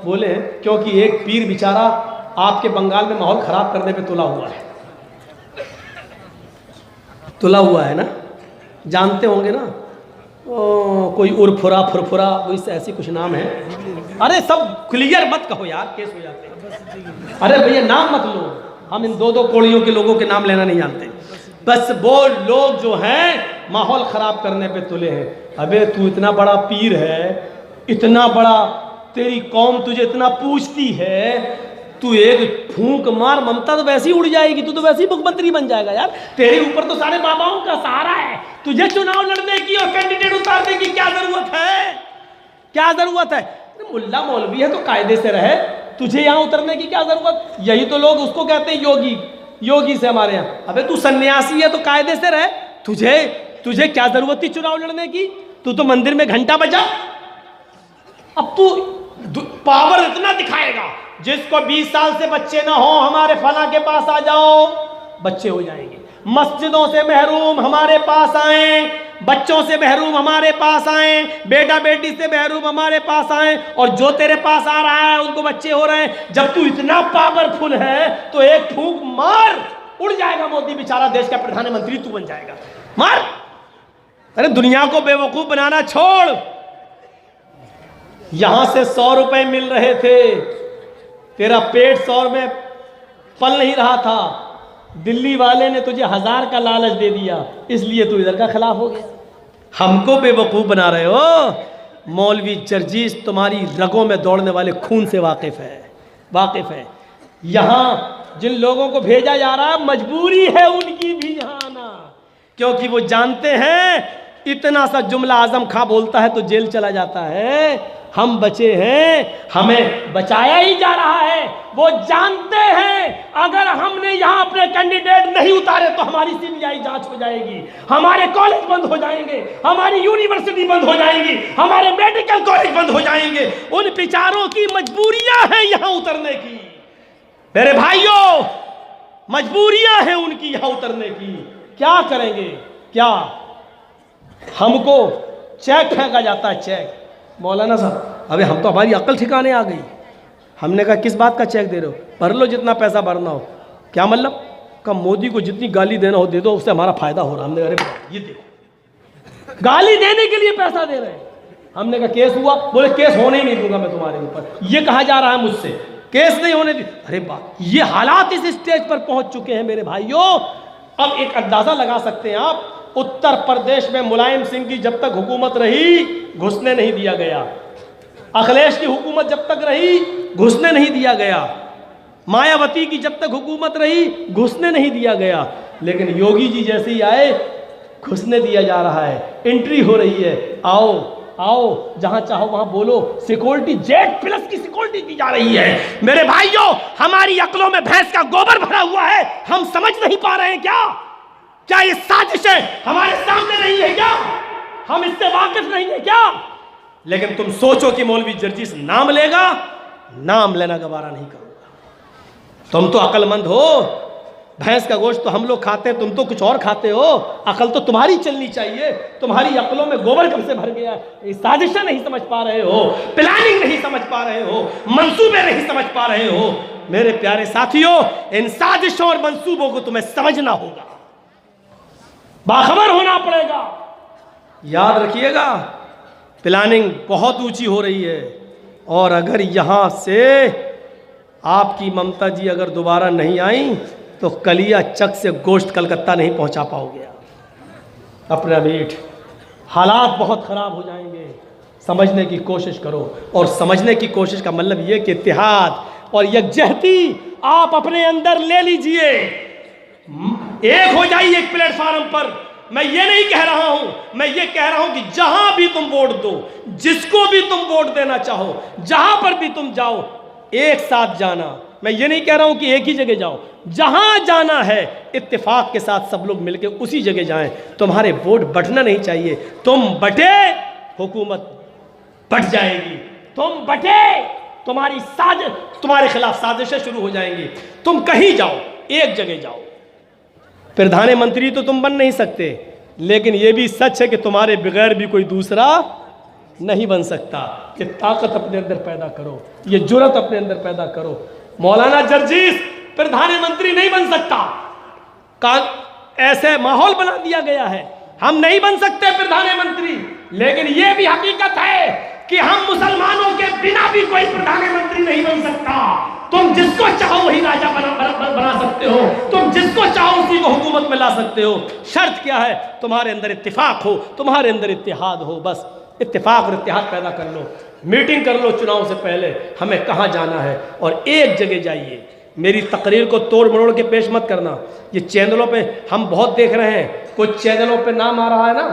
बोले क्योंकि एक पीर बेचारा आपके बंगाल में माहौल खराब करने पे तुला हुआ है। तुला हुआ है ना, जानते होंगे ना, कोई उर्फुरा फुरफुरा कोई ऐसी कुछ नाम है। अरे सब क्लियर मत कहो यार, केस हो जाते हैं। अरे भैया नाम मत लो, हम इन दो कोड़ियों के लोगों के नाम लेना नहीं जानते। बस वो लोग जो हैं माहौल खराब करने पे तुले हैं। अबे तू इतना बड़ा पीर है, इतना बड़ा, तेरी कौम तुझे इतना पूछती है, तू एक फूंक मार, ममता तो वैसे ही उड़ जाएगी, तू तो वैसे ही मुख्यमंत्री बन जाएगा यार। तेरे ऊपर तो सारे बाबाओं का सहारा है, तुझे चुनाव लड़ने की और कैंडिडेट उतारने की क्या जरूरत है? क्या जरूरत है? मुल्ला मौलवी है तो कायदे से रहे, तुझे यहाँ उतरने की क्या जरूरत? यही तो लोग उसको कहते हैं योगी, योगी से हमारे यहाँ। अबे तू सन्यासी है तो कायदे से रहे, तुझे क्या जरूरत थी चुनाव लड़ने की? तू तो मंदिर में घंटा बजा। अब तू पावर इतना दिखाएगा, जिसको 20 साल से बच्चे ना हो हमारे फला के पास आ जाओ, बच्चे हो जाएंगे। मस्जिदों से महरूम हमारे पास आए, बच्चों से महरूम हमारे पास आए, बेटा बेटी से महरूम हमारे पास आए, और जो तेरे पास आ रहा है उनको बच्चे हो रहे हैं। जब तू इतना पावरफुल है तो एक फूंक मार, उड़ जाएगा मोदी बेचारा, देश का प्रधानमंत्री तू बन जाएगा। मार। अरे दुनिया को बेवकूफ बनाना छोड़। यहां से 100 रुपए मिल रहे थे, तेरा पेट 100 में पल नहीं रहा था, दिल्ली वाले ने तुझे 1000 का लालच दे दिया, इसलिए तू इधर का खिलाफ हो गया। हमको बेवकूफ बना रहे हो। मौलवी जर्जीस तुम्हारी रगों में दौड़ने वाले खून से वाकिफ है। यहां जिन लोगों को भेजा जा रहा है, मजबूरी है उनकी भी यहां आना, क्योंकि वो जानते हैं इतना सा जुमला आजम खां बोलता है तो जेल चला जाता है। हम बचे हैं, हमें बचाया ही जा रहा है। वो जानते हैं अगर हमने यहां अपने कैंडिडेट नहीं उतारे तो हमारी सीबीआई जांच हो जाएगी, हमारे कॉलेज बंद हो जाएंगे, हमारी यूनिवर्सिटी बंद हो जाएंगी, हमारे मेडिकल कॉलेज बंद हो जाएंगे। उन बेचारों की मजबूरियां हैं यहां उतरने की। मेरे भाइयों, मजबूरियां हैं उनकी यहां उतरने की। क्या करेंगे? क्या हमको चेक फेंका जाता है? चेक मौलाना साहब, अबे हम तो, हमारी अक्ल ठिकाने आ गई। हमने कहा किस बात का चेक दे रहे हो? भर लो जितना पैसा भरना हो। क्या मतलब? कब मोदी को जितनी गाली देना हो दे दो, उससे हमारा फायदा हो रहा। हमने अरे ये देखो, गाली देने के लिए पैसा दे रहे हैं। हमने कहा केस हुआ? बोले केस होने ही नहीं दूंगा मैं तुम्हारे ऊपर, ये कहा जा रहा है मुझसे, केस नहीं होने दी। अरे बात, ये हालात इस स्टेज पर पहुंच चुके हैं मेरे भाइयों। अब एक अंदाजा लगा सकते हैं आप, उत्तर प्रदेश में मुलायम सिंह की जब तक हुकूमत रही घुसने नहीं दिया गया, अखिलेश की हुकूमत जब तक रही घुसने नहीं दिया गया, मायावती की जब तक हुकूमत रही घुसने नहीं दिया गया, लेकिन योगी जी जैसे ही आए घुसने दिया जा रहा है। एंट्री हो रही है, आओ आओ, जहां चाहो वहां बोलो, सिक्योरिटी जेट प्लस की सिक्योरिटी दी जा रही है। मेरे भाइयों, हमारी अक्लों में भैंस का गोबर भरा हुआ है, हम समझ नहीं पा रहे हैं क्या? क्या ये साजिशें हमारे सामने नहीं है क्या? हम इससे वाकिफ नहीं है क्या? लेकिन तुम सोचो कि मौलवी जर्जीस नाम लेगा, नाम लेना गवारा नहीं करूंगा। तुम तो अक्लमंद हो, भैंस का गोश्त तो हम लोग खाते हैं, तुम तो कुछ और खाते हो। अकल तो तुम्हारी चलनी चाहिए। तुम्हारी अकलों में गोबर कब से भर गया? ये साजिशें नहीं समझ पा रहे हो, प्लानिंग नहीं समझ पा रहे हो, मंसूबे नहीं समझ पा रहे हो। मेरे प्यारे साथियों, इन साजिशों और मंसूबों को तुम्हें समझना होगा, बाखबर होना पड़ेगा। याद रखिएगा, प्लानिंग बहुत ऊंची हो रही है, और अगर यहां से आपकी ममता जी अगर दोबारा नहीं आई तो कलिया चक से गोश्त कलकत्ता नहीं पहुंचा पाओगे। अपना मीठ, हालात बहुत खराब हो जाएंगे। समझने की कोशिश करो, और समझने की कोशिश का मतलब यह कि इत्तेहाद और यकजहती आप अपने अंदर ले लीजिए, एक हो जाइए एक प्लेटफार्म पर। मैं ये नहीं कह रहा हूं, मैं ये कह रहा हूं कि जहां भी तुम वोट दो, जिसको भी तुम वोट देना चाहो, जहां पर भी तुम जाओ, एक साथ जाना। मैं ये नहीं कह रहा हूं कि एक ही जगह जाओ, जहां जाना है इत्तेफाक के साथ सब लोग मिलकर उसी जगह जाएं। तुम्हारे वोट बंटना नहीं चाहिए। तुम बटे, हुकूमत बट जाएगी। तुम बटे, तुम्हारी साजिश, तुम्हारे खिलाफ साजिशें शुरू हो जाएंगी। तुम कहीं जाओ, एक जगह जाओ। प्रधानमंत्री तो तुम बन नहीं सकते, लेकिन यह भी सच है कि तुम्हारे बगैर भी कोई दूसरा नहीं बन सकता। ये ताकत अपने अंदर पैदा करो, ये जुर्रत अपने अंदर पैदा करो। मौलाना जर्जीस प्रधानमंत्री नहीं बन सकता, ऐसे माहौल बना दिया गया है, हम नहीं बन सकते प्रधानमंत्री। लेकिन यह भी हकीकत है कि हम मुसलमानों के बिना भी कोई प्रधानमंत्री नहीं बन सकता। तुम जिसको चाहो वही राजा बना सकते हो, तुम जिसको चाहो उसी को हुकूमत में ला सकते हो। शर्त क्या है? तुम्हारे अंदर इत्तिफाक हो, तुम्हारे अंदर इत्तिहाद हो। बस इत्तिफाक और इत्तिहाद पैदा कर लो, मीटिंग कर लो चुनाव से पहले, हमें कहाँ जाना है, और एक जगह जाइए। मेरी तकरीर को तोड़ मरोड़ के पेश मत करना। ये चैनलों पे हम बहुत देख रहे हैं, कुछ चैनलों पे नाम आ रहा है ना,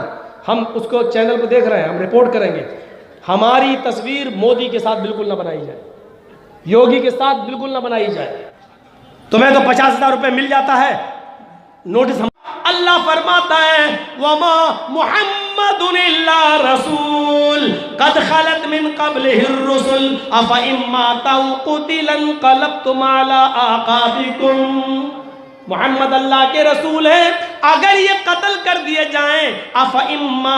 हम उसको चैनल पे देख रहे हैं, हम रिपोर्ट करेंगे। हमारी तस्वीर मोदी के साथ बिल्कुल ना बनाई जाए, योगी के साथ बिल्कुल ना बनाई जाए। तुम्हें तो 50,000 रुपये मिल जाता है नोटिस। अल्लाह फरमाता है वमा मुहम्मदुन इल्ला रसूल कद खलत मिन क़ब्लिहिर रुसुल अफ़ इम्मा तक़ुतिल इंक़लबतुम अला आक़ाबिकुम। मोहम्मद अल्लाह के रसूल है, अगर ये कत्ल कर दिए जाएं, अफ़ इम्मा,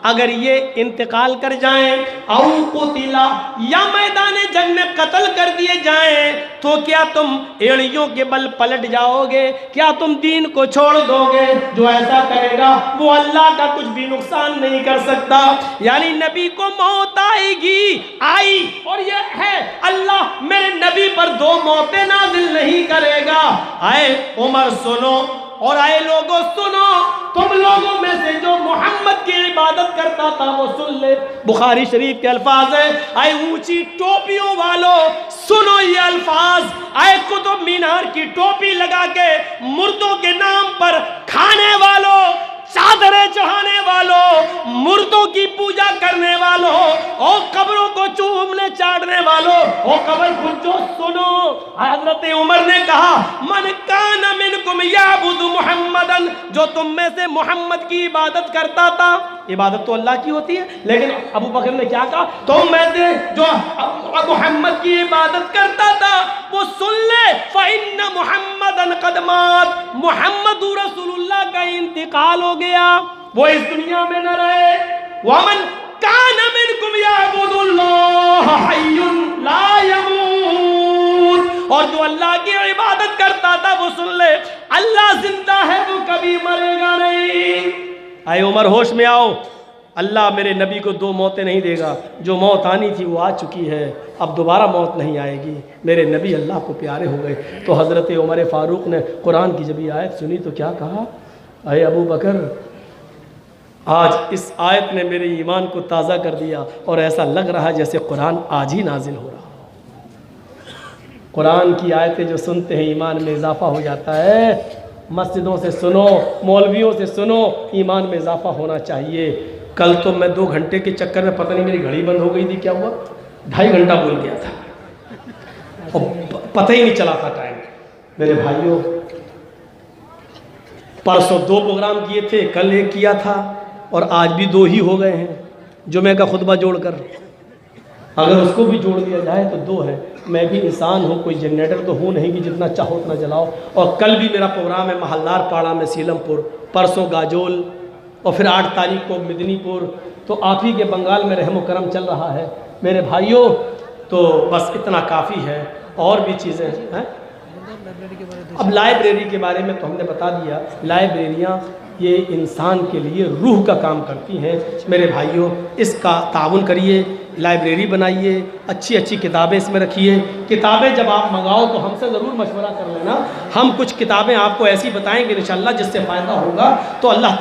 अगर ये इंतकाल कर जाएं, औ कुतिला, या मैदान जंग में कत्ल कर दिए जाएं, तो क्या तुम एड़ियों के बल पलट जाओगे? क्या तुम दीन को छोड़ दोगे? जो ऐसा करेगा वो अल्लाह का कुछ भी नुकसान नहीं कर सकता। यानी नबी को मौत आएगी, आई, और ये है अल्लाह मेरे नबी पर 2 मौतें नाज़िल नहीं करेगा। आए उमर सुनो, और आए लोगों सुनो, तुम लोगों में से जो मोहम्मद की इबादत करता था वो सुन ले। बुखारी शरीफ के अल्फाज है, आए ऊंची टोपियों वालों सुनो ये अल्फाज। आए कुतुब मीनार की टोपी लगा के मुर्दों के नाम पर खाने वालों, चादरें चढ़ाने वालों, मुर्दों की पूजा करने वालों, और कब्रों को चूमने चाटने वालों, और कब्र खुद सुनो। हजरत उमर ने कहा मन कान मिनकुम याबुदु मुहम्मदन, जो तुम में से मोहम्मद की इबादत करता था। इबादत तो अल्लाह की होती है, लेकिन अबू बकर ने क्या कहा? तुम में से जो मोहम्मद की इबादत करता था वो सुन ले, फ़इन्न मुहम्मदन क़द मात, मुहम्मदुर रसूलुल्लाह का इंतकाल हो गया, वो इस दुनिया में न रहे। वमन कान मिनकुम याबुदुल्लाह हय्युन ला यमूत, और जो अल्लाह की इबादत करता था वो सुन ले, अल्लाह जिंदा है, वो कभी मरेगा नहीं। आए उमर होश में आओ, अल्लाह मेरे नबी को 2 मौतें नहीं देगा। जो मौत आनी थी वो आ चुकी है, अब दोबारा मौत नहीं आएगी। मेरे नबी अल्लाह को प्यारे हो गए। तो हज़रत उमर फ़ारूक ने कुरान की जब ये आयत सुनी तो क्या कहा? अरे अबू बकर, आज इस आयत ने मेरे ईमान को ताज़ा कर दिया, और ऐसा लग रहा है जैसे कुरान आज ही नाजिल हो रहा। कुरान की आयतें जो सुनते हैं ईमान में इजाफा हो जाता है। मस्जिदों से सुनो, मौलवियों से सुनो, ईमान में इजाफा होना चाहिए। कल तो मैं 2 घंटे के चक्कर में पता नहीं मेरी घड़ी बंद हो गई थी, क्या हुआ, 2.5 घंटा बोल गया था और पता ही नहीं चला था टाइम। मेरे भाइयों, परसों 2 प्रोग्राम किए थे, कल 1 किया था, और आज भी 2 ही हो गए हैं जुमे का खुतबा जोड़कर। अगर उसको भी जोड़ दिया जाए तो 2 है। मैं भी इंसान हूँ, कोई जनरेटर तो हूँ नहीं कि जितना चाहो उतना जलाओ। और कल भी मेरा प्रोग्राम है महल्लार पाड़ा में सीलमपुर, परसों गाजोल, और फिर 8 तारीख को मिदनीपुर। तो आप ही के बंगाल में रहमो करम चल रहा है मेरे भाइयों। तो बस इतना काफ़ी है, और भी चीज़ें हैं। अब लाइब्रेरी के बारे में तो हमने बता दिया। लाइब्रेरियाँ ये इंसान के लिए रूह का काम करती हैं। मेरे भाइयों, इसका ताउन करिए, लाइब्रेरी बनाइए, अच्छी अच्छी किताबें इसमें रखिए। किताबें जब आप मंगाओ तो हमसे ज़रूर मशवरा कर लेना, हम कुछ किताबें आपको ऐसी बताएंगे इंशाअल्लाह जिससे फ़ायदा होगा। तो अल्लाह